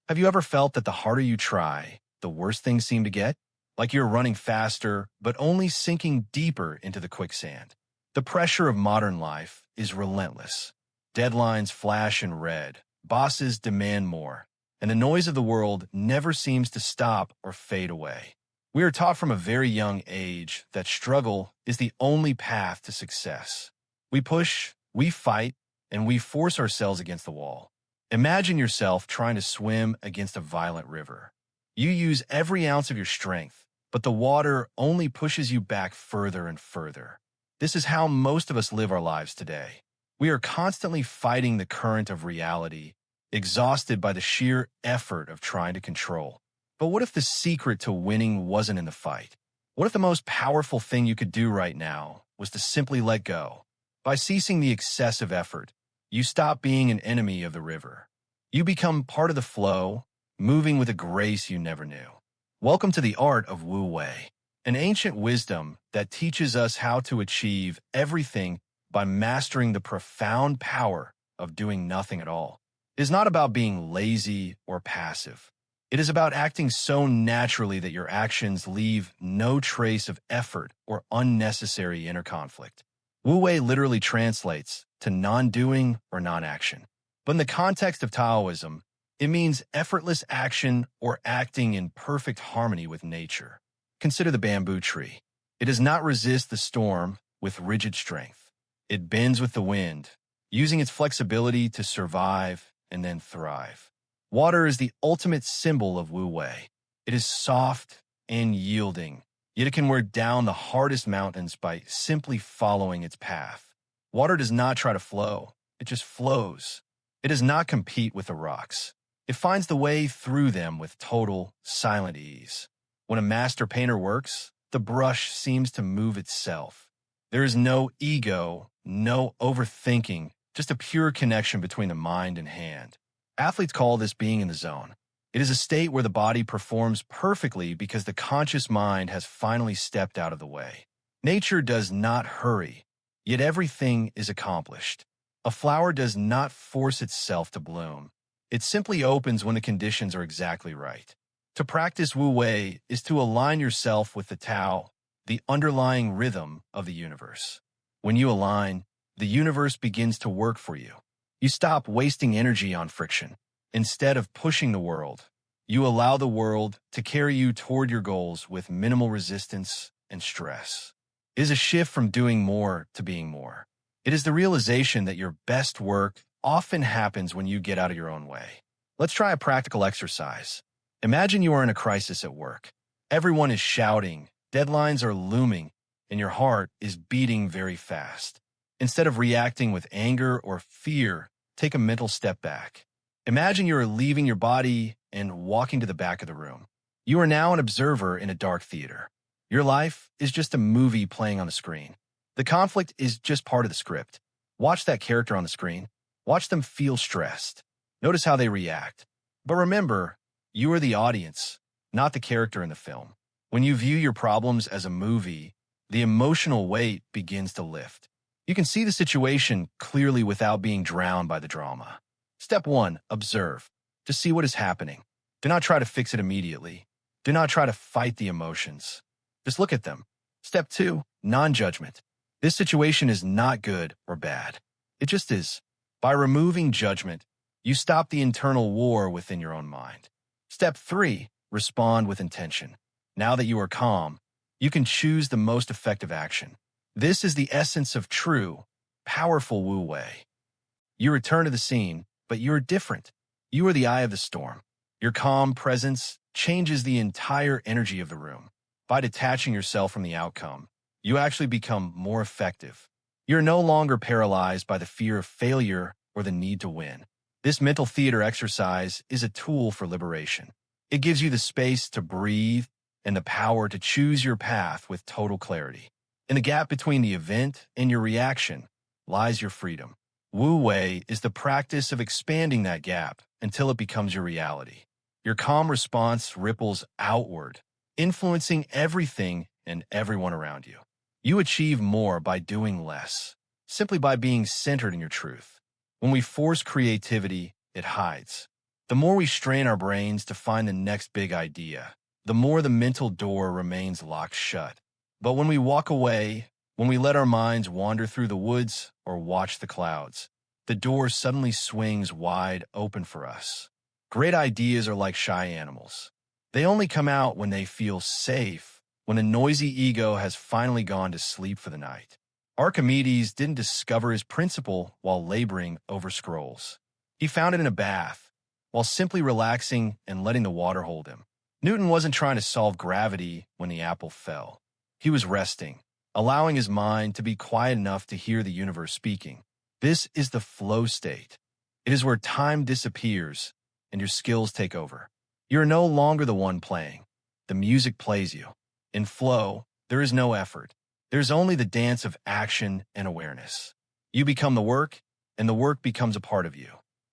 Have you ever felt that the harder you try, the worse things seem to get? Like you're running faster, but only sinking deeper into the quicksand. The pressure of modern life is relentless. Deadlines flash in red, bosses demand more, and the noise of the world never seems to stop or fade away. We are taught from a very young age that struggle is the only path to success. We push, we fight, and we force ourselves against the wall. Imagine yourself trying to swim against a violent river. You use every ounce of your strength, but the water only pushes you back further and further. This is how most of us live our lives today. We are constantly fighting the current of reality, exhausted by the sheer effort of trying to control. But what if the secret to winning wasn't in the fight? What if the most powerful thing you could do right now was to simply let go? By ceasing the excessive effort, you stop being an enemy of the river. You become part of the flow, moving with a grace you never knew. Welcome to the art of Wu Wei, an ancient wisdom that teaches us how to achieve everything by mastering the profound power of doing nothing at all. It is not about being lazy or passive. It is about acting so naturally that your actions leave no trace of effort or unnecessary inner conflict. Wu Wei literally translates to non-doing or non-action. But in the context of Taoism, it means effortless action or acting in perfect harmony with nature. Consider the bamboo tree. It does not resist the storm with rigid strength. It bends with the wind, using its flexibility to survive and then thrive. Water is the ultimate symbol of Wu Wei. It is soft and yielding, yet it can wear down the hardest mountains by simply following its path. Water does not try to flow, it just flows. It does not compete with the rocks. It finds the way through them with total, silent ease. When a master painter works, the brush seems to move itself. There is no ego, no overthinking, just a pure connection between the mind and hand. Athletes call this being in the zone. It is a state where the body performs perfectly because the conscious mind has finally stepped out of the way. Nature does not hurry, yet everything is accomplished. A flower does not force itself to bloom. It simply opens when the conditions are exactly right. To practice Wu Wei is to align yourself with the Tao, the underlying rhythm of the universe. When you align, the universe begins to work for you. You stop wasting energy on friction. Instead of pushing the world, you allow the world to carry you toward your goals with minimal resistance and stress. It is a shift from doing more to being more. It is the realization that your best work often happens when you get out of your own way. Let's try a practical exercise. Imagine you are in a crisis at work. Everyone is shouting, deadlines are looming, and your heart is beating very fast. Instead of reacting with anger or fear, take a mental step back. Imagine you are leaving your body and walking to the back of the room. You are now an observer in a dark theater. Your life is just a movie playing on the screen. The conflict is just part of the script. Watch that character on the screen. Watch them feel stressed. Notice how they react. But remember, you are the audience, not the character in the film. When you view your problems as a movie, the emotional weight begins to lift. You can see the situation clearly without being drowned by the drama. Step 1, observe. Just see what is happening. Do not try to fix it immediately. Do not try to fight the emotions. Just look at them. Step 2, non-judgment. This situation is not good or bad. It just is. By removing judgment, you stop the internal war within your own mind. Step 3, respond with intention. Now that you are calm, you can choose the most effective action. This is the essence of true, powerful Wu Wei. You return to the scene, but you are different. You are the eye of the storm. Your calm presence changes the entire energy of the room. By detaching yourself from the outcome, you actually become more effective. You're no longer paralyzed by the fear of failure or the need to win. This mental theater exercise is a tool for liberation. It gives you the space to breathe and the power to choose your path with total clarity. In the gap between the event and your reaction lies your freedom. Wu Wei is the practice of expanding that gap until it becomes your reality. Your calm response ripples outward, influencing everything and everyone around you. You achieve more by doing less, simply by being centered in your truth. When we force creativity, it hides. The more we strain our brains to find the next big idea, the more the mental door remains locked shut. But when we walk away, when we let our minds wander through the woods or watch the clouds, the door suddenly swings wide open for us. Great ideas are like shy animals. They only come out when they feel safe, when a noisy ego has finally gone to sleep for the night. Archimedes didn't discover his principle while laboring over scrolls. He found it in a bath, while simply relaxing and letting the water hold him. Newton wasn't trying to solve gravity when the apple fell. He was resting, allowing his mind to be quiet enough to hear the universe speaking. This is the flow state. It is where time disappears and your skills take over. You are no longer the one playing. The music plays you. In flow, there is no effort. There's only the dance of action and awareness. You become the work, and the work becomes a part of you.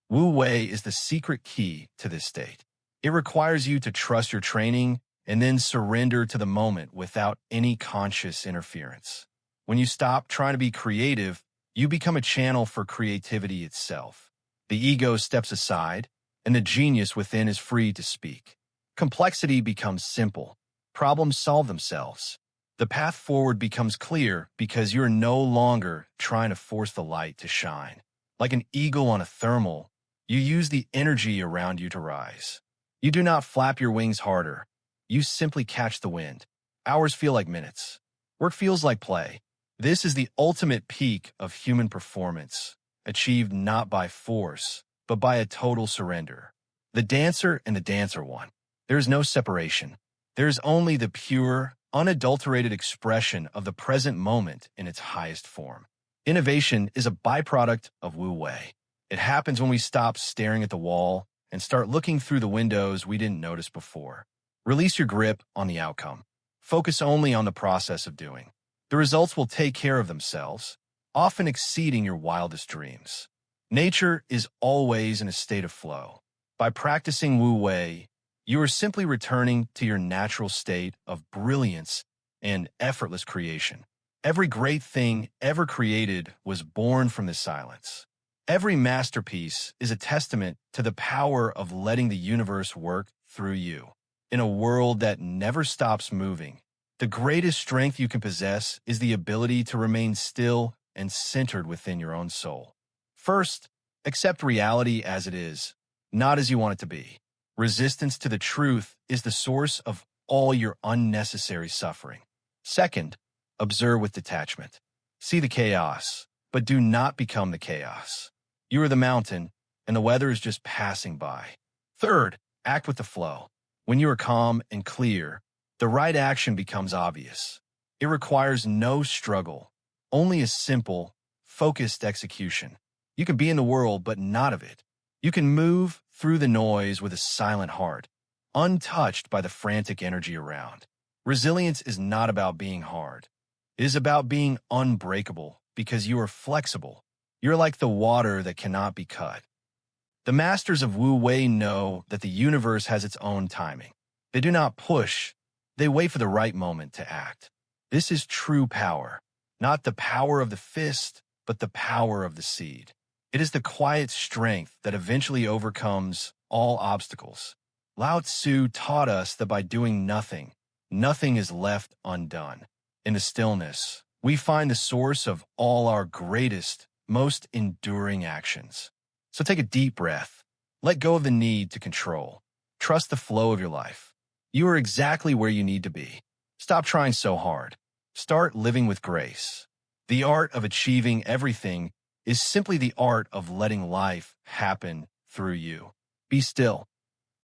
Wu Wei is the secret key to this state. It requires you to trust your training and then surrender to the moment without any conscious interference. When you stop trying to be creative, you become a channel for creativity itself. The ego steps aside, and the genius within is free to speak. Complexity becomes simple. Problems solve themselves. The path forward becomes clear because you're no longer trying to force the light to shine. Like an eagle on a thermal, you use the energy around you to rise. You do not flap your wings harder. You simply catch the wind. Hours feel like minutes. Work feels like play. This is the ultimate peak of human performance, achieved not by force, but by a total surrender. The dancer and the dance are one. There is no separation. There is only the pure, unadulterated expression of the present moment in its highest form. Innovation is a byproduct of Wu Wei. It happens when we stop staring at the wall and start looking through the windows we didn't notice before. Release your grip on the outcome. Focus only on the process of doing. The results will take care of themselves, often exceeding your wildest dreams. Nature is always in a state of flow. By practicing Wu Wei, you are simply returning to your natural state of brilliance and effortless creation. Every great thing ever created was born from this silence. Every masterpiece is a testament to the power of letting the universe work through you. In a world that never stops moving, the greatest strength you can possess is the ability to remain still and centered within your own soul. First, accept reality as it is, not as you want it to be. Resistance to the truth is the source of all your unnecessary suffering. Second, observe with detachment. See the chaos, but do not become the chaos. You are the mountain, and the weather is just passing by. Third, act with the flow. When you are calm and clear, the right action becomes obvious. It requires no struggle, only a simple, focused execution. You can be in the world, but not of it. You can move through the noise with a silent heart, untouched by the frantic energy around. Resilience is not about being hard. It is about being unbreakable because you are flexible. You're like the water that cannot be cut. The masters of Wu Wei know that the universe has its own timing. They do not push. They wait for the right moment to act. This is true power, not the power of the fist, but the power of the seed. It is the quiet strength that eventually overcomes all obstacles. Lao Tzu taught us that by doing nothing, nothing is left undone. In the stillness, we find the source of all our greatest, most enduring actions. So take a deep breath. Let go of the need to control. Trust the flow of your life. You are exactly where you need to be. Stop trying so hard. Start living with grace. The art of achieving everything is simply the art of letting life happen through you. Be still.